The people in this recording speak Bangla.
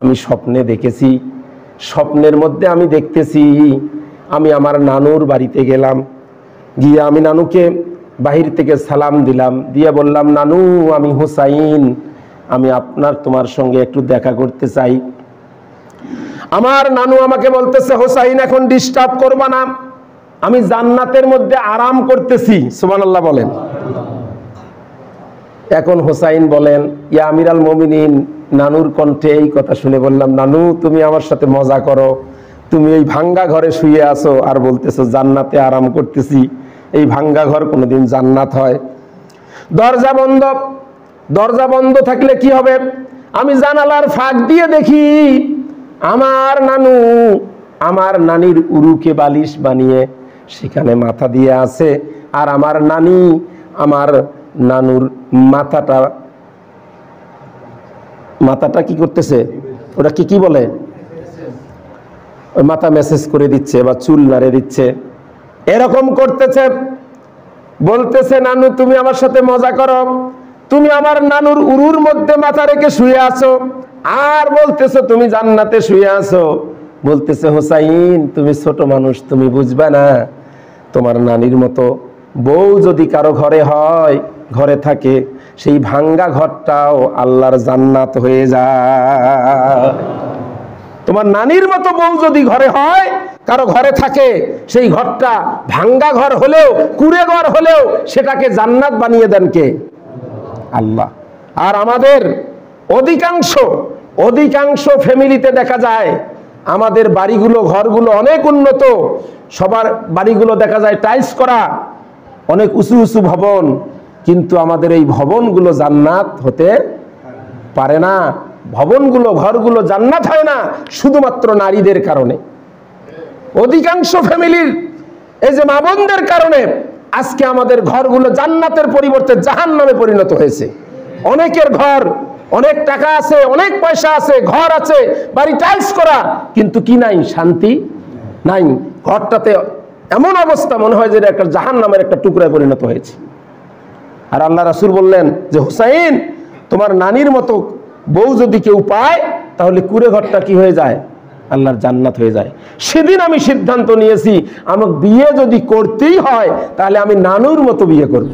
আমি স্বপ্নে দেখেছি, স্বপ্নের মধ্যে আমি দেখতেছি আমি আমার নানুর বাড়িতে গেলাম, গিয়ে আমি নানুকে বাহির থেকে সালাম দিলাম, দিয়ে বললাম, নানু আমি হুসাইন, আমি তোমার সঙ্গে একটু দেখা করতে চাই। আমার নানু আমাকে বলতেছে, হুসাইন এখন ডিস্টার্ব করবা না, আমি জান্নাতের মধ্যে আরাম করতেছি। সুবহানাল্লাহ বলেন। এখন হুসাইন বলেন, ইয়া আমিরাল মুমিনিন, নানুর কণ্ঠে এই কথা শুনে বললাম, নানু তুমি আমার সাথে মজা করো, তুমি এই ভাঙ্গা ঘরে শুয়ে আছো আর বলতেছো জান্নাতে আরাম করতেছি। এই ভাঙ্গা ঘর কোনোদিন জান্নাত হয়? দরজা বন্ধ, দরজা বন্ধ থাকলে কি হবে? আমি জানালার ফাঁক দিয়ে দেখি আমার নানু আমার নানির উরুকে বালিশ বানিয়ে সেখানে মাথা দিয়ে আছে, আর আমার নানি আমার নানুর মাথাটা কি করতেছে, ওটা কি বলে, মাথা মেসেজ করে দিচ্ছে বা চুল নাড়ে দিচ্ছে, এরকম করতেছে। বলতেছে, নানু তুমি আমার সাথে মজা করো, তুমি আমার নানুর উরুর মধ্যে মাথা রেখে শুয়ে আছো আর বলতেছো তুমি জান্নাতে শুয়ে আছো। বলতেছে, হুসাইন তুমি ছোট মানুষ, তুমি বুঝবে না, তোমার নানির মতো বউ যদি কারো ঘরে হয়, ঘরে থাকে, সেই ভাঙ্গা ঘরটাও আল্লাহর জান্নাত হয়ে যায়। তোমার নানির মতো বউ যদি ঘরে হয়, কারো ঘরে থাকে, সেই ঘরটা ভাঙ্গা ঘর হলেও, কুড়ে ঘর হলেও সেটাকে জান্নাত বানিয়ে দেন কে? আল্লাহ। আর আমাদের অধিকাংশ ফ্যামিলিতে দেখা যায় আমাদের বাড়িগুলো, ঘরগুলো অনেক উন্নত, সবার বাড়িগুলো দেখা যায় টাইলস করা, অনেক উঁচু উঁচু ভবন, কিন্তু আমাদের এই ভবনগুলো জান্নাত হতে পারে না। ভবনগুলো, ঘরগুলো জান্নাত হয় না শুধুমাত্র নারীদের কারণে। অধিকাংশ ফ্যামিলির এই যে মা বোনদের কারণে আজকে আমাদের ঘরগুলো জান্নাতের পরিবর্তে জাহান্নামে পরিণত হয়েছে। অনেকের ঘর, অনেক টাকা আছে, অনেক পয়সা আছে, ঘর আছে, বাড়ি টাইলস করা, কিন্তু কি নাই? শান্তি নাই। ঘরটাতে এমন অবস্থা মনে হয় যে একটা জাহান্নামের একটা টুকরায় পরিণত হয়েছে। আর আল্লাহ রাসূল বললেন যে, হুসাইন তোমার নানির মতো বউ যদি কেউ পায়, তাহলে কুড়ে ঘরটা কি হয়ে যায়? আল্লাহর জান্নাত হয়ে যায়। সেদিন আমি সিদ্ধান্ত নিয়েছি, আমাকে বিয়ে যদি করতেই হয় তাহলে আমি নানুর মতো বিয়ে করব।